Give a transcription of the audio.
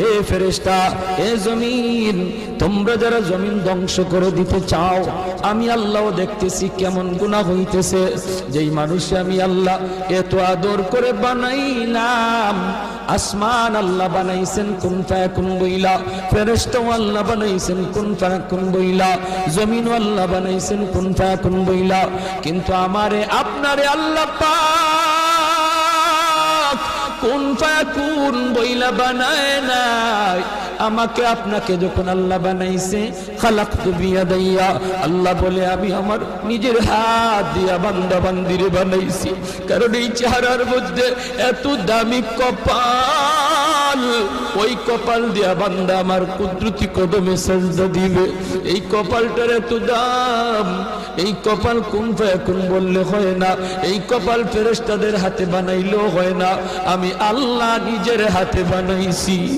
এ ফেরেশতা, এ জমিন, তোমরা যারা জমিন ধ্বংস করে দিতে চাও, আমি আল্লাহও দেখতেছি কেমন গুনাহ হইতেছে। যেই মানুষে আমি আল্লাহ এত আদর করে বানাইলাম, আসমান আল্লাহ বানাইছেন কুন ফায়াকুন বইলা, ফেরেশতাও আল্লাহ বানাইছেন কুন ফায়াকুন বইলা, জমিন আল্লাহ বানাইছেন কুন ফায়াকুন বইলা, কিন্তু আমারে আপনারে আল্লাহ পাক কুন ফায়াকুন বইলা বানায় নাই। আমাকে আপনাকে যখন আল্লাহ বানাইছে, খালাকতু বিয়াদাইয়া, আল্লাহ বলে আমি আমার নিজের হাত দিয়া বান্দা বান্দিরে বানাইছি। কারণ এই চেহারার মধ্যে এত দামি কপাল, ওই কপাল দিয়া বান্দা আমার কুদরতি কদমে সাজদা দিবে। এই কপালটার এত দাম, এই কপাল কুন ফায়াকুন বললে হয় না, এই কপাল ফেরেশতাদের হাতে বানাইলেও হয় না, আমি আল্লাহ নিজের হাতে বানাইছি।